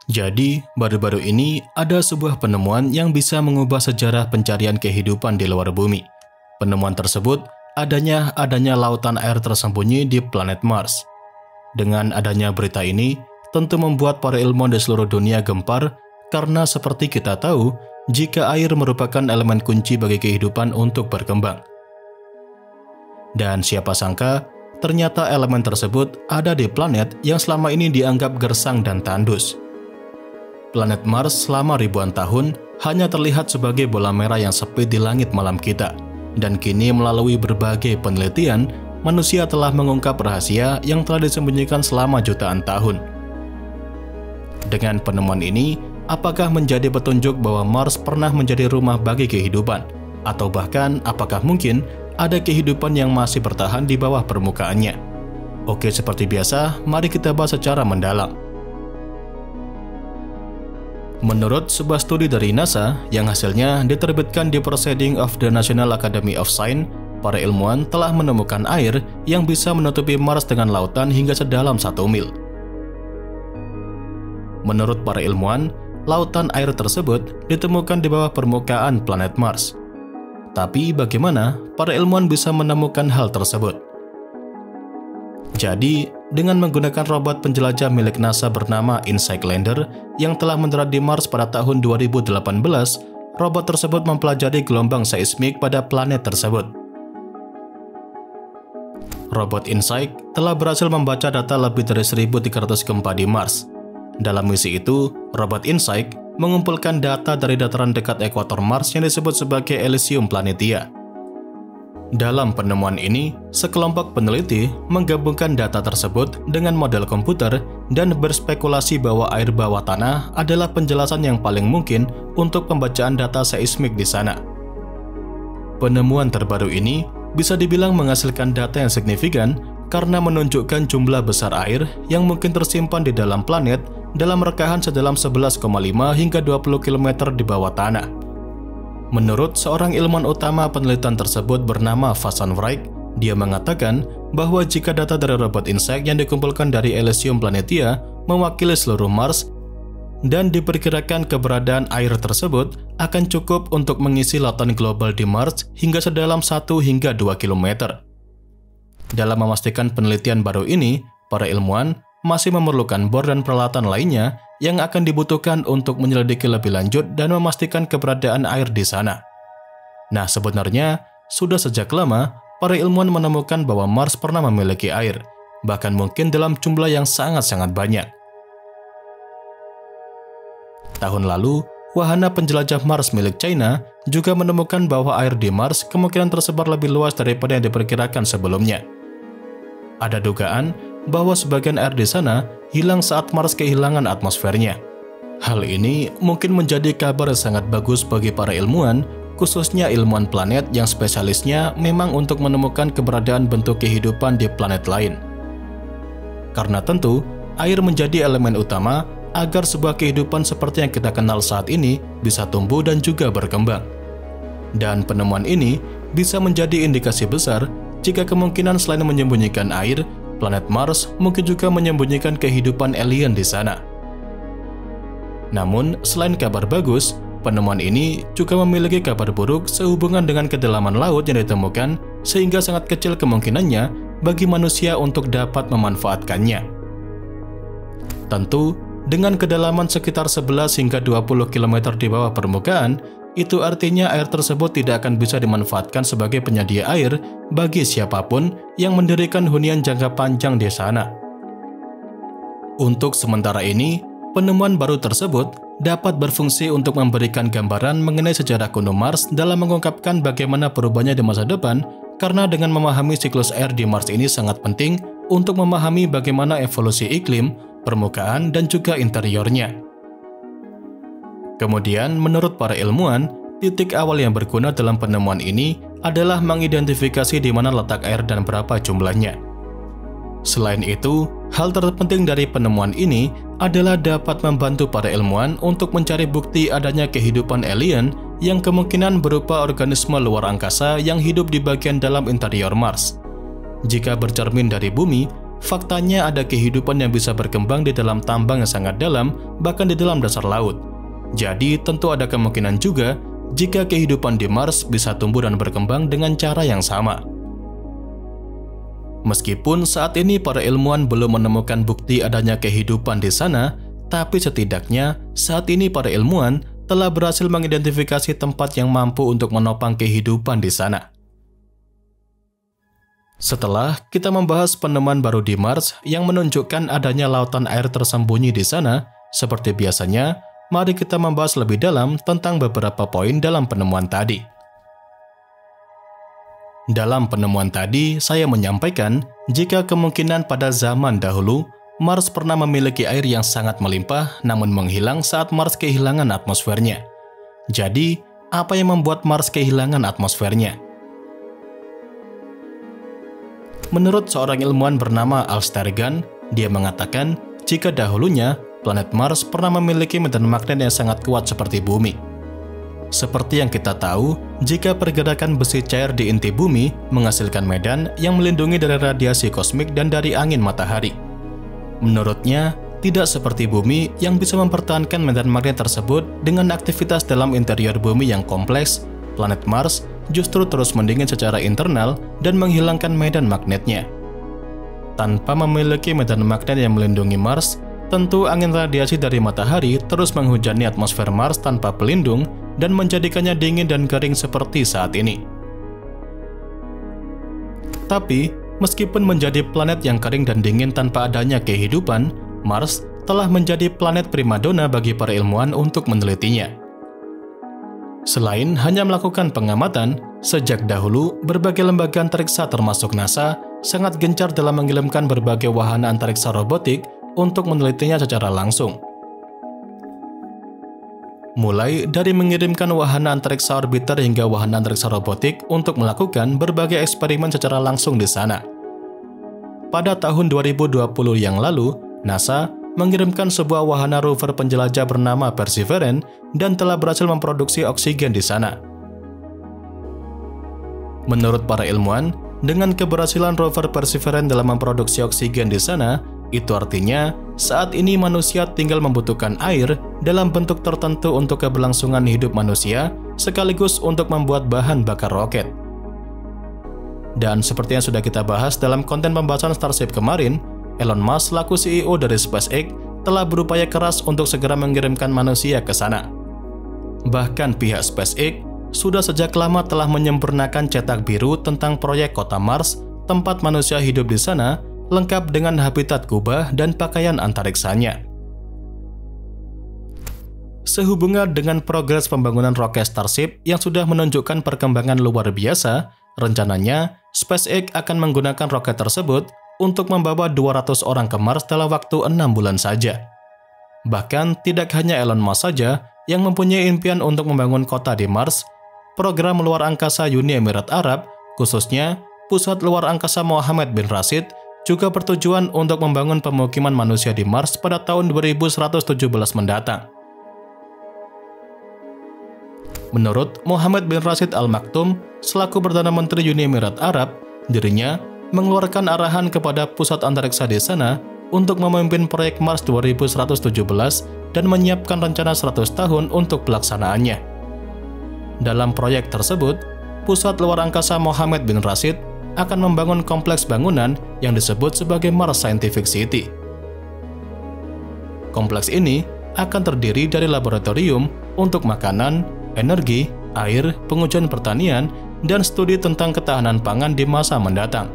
Jadi, baru-baru ini ada sebuah penemuan yang bisa mengubah sejarah pencarian kehidupan di luar bumi. Penemuan tersebut adanya lautan air tersembunyi di planet Mars. Dengan adanya berita ini, tentu membuat para ilmuwan di seluruh dunia gempar karena seperti kita tahu, jika air merupakan elemen kunci bagi kehidupan untuk berkembang. Dan siapa sangka, ternyata elemen tersebut ada di planet yang selama ini dianggap gersang dan tandus. Planet Mars selama ribuan tahun hanya terlihat sebagai bola merah yang sepi di langit malam kita. Dan kini melalui berbagai penelitian, manusia telah mengungkap rahasia yang telah disembunyikan selama jutaan tahun. Dengan penemuan ini, apakah menjadi petunjuk bahwa Mars pernah menjadi rumah bagi kehidupan? Atau bahkan apakah mungkin ada kehidupan yang masih bertahan di bawah permukaannya? Oke, seperti biasa, mari kita bahas secara mendalam. Menurut sebuah studi dari NASA yang hasilnya diterbitkan di Proceedings of the National Academy of Science, para ilmuwan telah menemukan air yang bisa menutupi Mars dengan lautan hingga sedalam 1 mil. Menurut para ilmuwan, lautan air tersebut ditemukan di bawah permukaan planet Mars. Tapi bagaimana para ilmuwan bisa menemukan hal tersebut? Jadi, dengan menggunakan robot penjelajah milik NASA bernama InSight Lander yang telah mendarat di Mars pada tahun 2018, robot tersebut mempelajari gelombang seismik pada planet tersebut. Robot InSight telah berhasil membaca data lebih dari 1.300 gempa di Mars. Dalam misi itu, robot InSight mengumpulkan data dari dataran dekat ekuator Mars yang disebut sebagai Elysium Planitia. Dalam penemuan ini, sekelompok peneliti menggabungkan data tersebut dengan model komputer dan berspekulasi bahwa air bawah tanah adalah penjelasan yang paling mungkin untuk pembacaan data seismik di sana. Penemuan terbaru ini bisa dibilang menghasilkan data yang signifikan karena menunjukkan jumlah besar air yang mungkin tersimpan di dalam planet dalam rekahan sedalam 11,5 hingga 20 km di bawah tanah. Menurut seorang ilmuwan utama penelitian tersebut bernama Fasan Wright, dia mengatakan bahwa jika data dari robot InSight yang dikumpulkan dari Elysium Planitia mewakili seluruh Mars dan diperkirakan keberadaan air tersebut akan cukup untuk mengisi lautan global di Mars hingga sedalam 1 hingga 2 km. Dalam memastikan penelitian baru ini, para ilmuwan masih memerlukan bor dan peralatan lainnya yang akan dibutuhkan untuk menyelidiki lebih lanjut dan memastikan keberadaan air di sana. Nah, sebenarnya sudah sejak lama para ilmuwan menemukan bahwa Mars pernah memiliki air, bahkan mungkin dalam jumlah yang sangat-sangat banyak. Tahun lalu, wahana penjelajah Mars milik China juga menemukan bahwa air di Mars kemungkinan tersebar lebih luas daripada yang diperkirakan sebelumnya. Ada dugaan bahwa sebagian air di sana hilang saat Mars kehilangan atmosfernya. Hal ini mungkin menjadi kabar yang sangat bagus bagi para ilmuwan, khususnya ilmuwan planet yang spesialisnya memang untuk menemukan keberadaan bentuk kehidupan di planet lain. Karena tentu, air menjadi elemen utama agar sebuah kehidupan seperti yang kita kenal saat ini bisa tumbuh dan juga berkembang. Dan penemuan ini bisa menjadi indikasi besar jika kemungkinan selain menyembunyikan air, planet Mars mungkin juga menyembunyikan kehidupan alien di sana. Namun, selain kabar bagus, penemuan ini juga memiliki kabar buruk sehubungan dengan kedalaman laut yang ditemukan, sehingga sangat kecil kemungkinannya bagi manusia untuk dapat memanfaatkannya. Tentu, dengan kedalaman sekitar 11 hingga 20 km di bawah permukaan, itu artinya air tersebut tidak akan bisa dimanfaatkan sebagai penyedia air bagi siapapun yang mendirikan hunian jangka panjang di sana. Untuk sementara ini, penemuan baru tersebut dapat berfungsi untuk memberikan gambaran mengenai sejarah kuno Mars dalam mengungkapkan bagaimana perubahannya di masa depan, karena dengan memahami siklus air di Mars ini sangat penting untuk memahami bagaimana evolusi iklim, permukaan, dan juga interiornya. Kemudian, menurut para ilmuwan, titik awal yang berguna dalam penemuan ini adalah mengidentifikasi di mana letak air dan berapa jumlahnya. Selain itu, hal terpenting dari penemuan ini adalah dapat membantu para ilmuwan untuk mencari bukti adanya kehidupan alien yang kemungkinan berupa organisme luar angkasa yang hidup di bagian dalam interior Mars. Jika bercermin dari bumi, faktanya ada kehidupan yang bisa berkembang di dalam tambang yang sangat dalam, bahkan di dalam dasar laut. Jadi, tentu ada kemungkinan juga jika kehidupan di Mars bisa tumbuh dan berkembang dengan cara yang sama. Meskipun saat ini para ilmuwan belum menemukan bukti adanya kehidupan di sana, tapi setidaknya saat ini para ilmuwan telah berhasil mengidentifikasi tempat yang mampu untuk menopang kehidupan di sana. Setelah kita membahas penemuan baru di Mars yang menunjukkan adanya lautan air tersembunyi di sana, seperti biasanya, mari kita membahas lebih dalam tentang beberapa poin dalam penemuan tadi. Dalam penemuan tadi, saya menyampaikan jika kemungkinan pada zaman dahulu, Mars pernah memiliki air yang sangat melimpah namun menghilang saat Mars kehilangan atmosfernya. Jadi, apa yang membuat Mars kehilangan atmosfernya? Menurut seorang ilmuwan bernama Al Stergan, dia mengatakan jika dahulunya planet Mars pernah memiliki medan magnet yang sangat kuat seperti bumi. Seperti yang kita tahu, jika pergerakan besi cair di inti bumi menghasilkan medan yang melindungi dari radiasi kosmik dan dari angin matahari. Menurutnya, tidak seperti bumi yang bisa mempertahankan medan magnet tersebut dengan aktivitas dalam interior bumi yang kompleks, planet Mars justru terus mendingin secara internal dan menghilangkan medan magnetnya. Tanpa memiliki medan magnet yang melindungi Mars, tentu angin radiasi dari matahari terus menghujani atmosfer Mars tanpa pelindung dan menjadikannya dingin dan kering seperti saat ini. Tapi, meskipun menjadi planet yang kering dan dingin tanpa adanya kehidupan, Mars telah menjadi planet primadona bagi para ilmuwan untuk menelitinya. Selain hanya melakukan pengamatan, sejak dahulu berbagai lembaga antariksa termasuk NASA sangat gencar dalam mengirimkan berbagai wahana antariksa robotik untuk menelitinya secara langsung. Mulai dari mengirimkan wahana antariksa orbiter hingga wahana antariksa robotik untuk melakukan berbagai eksperimen secara langsung di sana. Pada tahun 2020 yang lalu, NASA mengirimkan sebuah wahana rover penjelajah bernama Perseverance dan telah berhasil memproduksi oksigen di sana. Menurut para ilmuwan, dengan keberhasilan rover Perseverance dalam memproduksi oksigen di sana, itu artinya saat ini manusia tinggal membutuhkan air dalam bentuk tertentu untuk keberlangsungan hidup manusia, sekaligus untuk membuat bahan bakar roket. Dan seperti yang sudah kita bahas dalam konten pembahasan Starship kemarin, Elon Musk selaku CEO dari SpaceX telah berupaya keras untuk segera mengirimkan manusia ke sana. Bahkan pihak SpaceX sudah sejak lama telah menyempurnakan cetak biru tentang proyek kota Mars, tempat manusia hidup di sana, lengkap dengan habitat kubah dan pakaian antariksanya. Sehubungan dengan progres pembangunan roket Starship yang sudah menunjukkan perkembangan luar biasa, rencananya SpaceX akan menggunakan roket tersebut untuk membawa 200 orang ke Mars dalam waktu 6 bulan saja. Bahkan tidak hanya Elon Musk saja yang mempunyai impian untuk membangun kota di Mars, program luar angkasa Uni Emirat Arab, khususnya Pusat Luar Angkasa Mohammed bin Rashid, juga bertujuan untuk membangun pemukiman manusia di Mars pada tahun 2117 mendatang. Menurut Mohammed bin Rashid Al Maktoum, selaku Perdana Menteri Uni Emirat Arab, dirinya mengeluarkan arahan kepada pusat antariksa di sana untuk memimpin proyek Mars 2117 dan menyiapkan rencana 100 tahun untuk pelaksanaannya. Dalam proyek tersebut, Pusat Luar Angkasa Mohammed bin Rashid akan membangun kompleks bangunan yang disebut sebagai Mars Scientific City. Kompleks ini akan terdiri dari laboratorium untuk makanan, energi, air, pengujian pertanian, dan studi tentang ketahanan pangan di masa mendatang.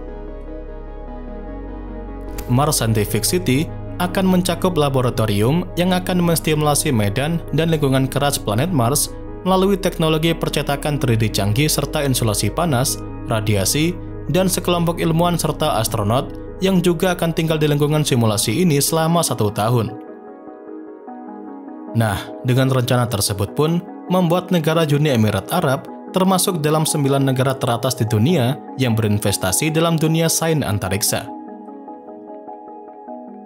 Mars Scientific City akan mencakup laboratorium yang akan menstimulasi medan dan lingkungan keras planet Mars melalui teknologi percetakan 3D canggih serta insulasi panas, radiasi, dan sekelompok ilmuwan serta astronot yang juga akan tinggal di lingkungan simulasi ini selama 1 tahun. Nah, dengan rencana tersebut pun membuat negara Uni Emirat Arab termasuk dalam 9 negara teratas di dunia yang berinvestasi dalam dunia sains antariksa.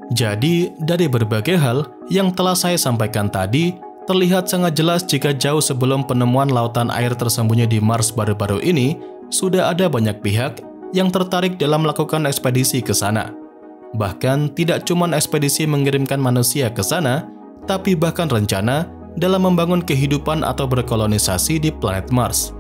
Jadi, dari berbagai hal yang telah saya sampaikan tadi, terlihat sangat jelas jika jauh sebelum penemuan lautan air tersembunyi di Mars baru-baru ini, sudah ada banyak pihak yang tertarik dalam melakukan ekspedisi ke sana. Bahkan tidak cuma ekspedisi mengirimkan manusia ke sana, tapi bahkan rencana dalam membangun kehidupan atau berkolonisasi di planet Mars.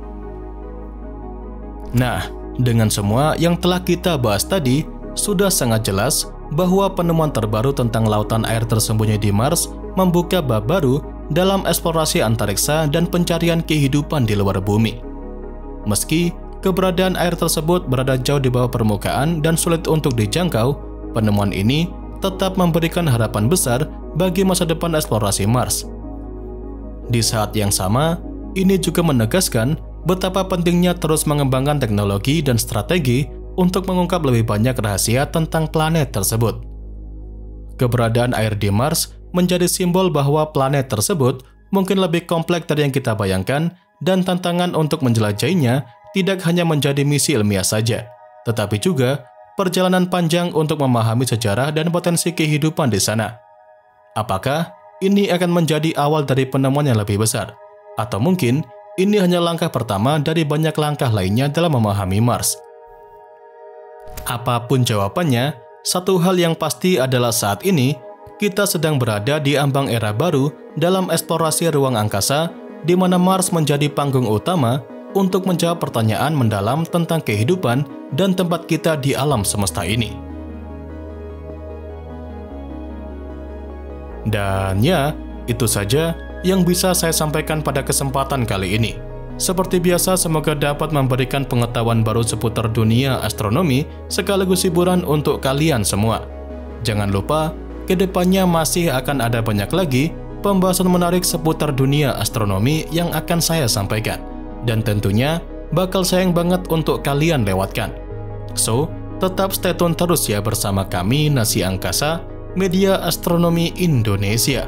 Nah, dengan semua yang telah kita bahas tadi, sudah sangat jelas bahwa penemuan terbaru tentang lautan air tersembunyi di Mars membuka bab baru dalam eksplorasi antariksa dan pencarian kehidupan di luar bumi. Meski keberadaan air tersebut berada jauh di bawah permukaan dan sulit untuk dijangkau, penemuan ini tetap memberikan harapan besar bagi masa depan eksplorasi Mars. Di saat yang sama, ini juga menegaskan betapa pentingnya terus mengembangkan teknologi dan strategi untuk mengungkap lebih banyak rahasia tentang planet tersebut. Keberadaan air di Mars menjadi simbol bahwa planet tersebut mungkin lebih kompleks dari yang kita bayangkan, dan tantangan untuk menjelajahinya tidak hanya menjadi misi ilmiah saja, tetapi juga perjalanan panjang untuk memahami sejarah dan potensi kehidupan di sana. Apakah ini akan menjadi awal dari penemuan yang lebih besar? Atau mungkin ini hanya langkah pertama dari banyak langkah lainnya dalam memahami Mars? Apapun jawabannya, satu hal yang pasti adalah saat ini kita sedang berada di ambang era baru dalam eksplorasi ruang angkasa, di mana Mars menjadi panggung utama untuk menjawab pertanyaan mendalam tentang kehidupan dan tempat kita di alam semesta ini. Dan ya, itu saja yang bisa saya sampaikan pada kesempatan kali ini. Seperti biasa, semoga dapat memberikan pengetahuan baru seputar dunia astronomi sekaligus hiburan untuk kalian semua. Jangan lupa, kedepannya masih akan ada banyak lagi pembahasan menarik seputar dunia astronomi yang akan saya sampaikan. Dan tentunya bakal sayang banget untuk kalian lewatkan. So, tetap stay tune terus ya bersama kami Nasi Angkasa, media astronomi Indonesia.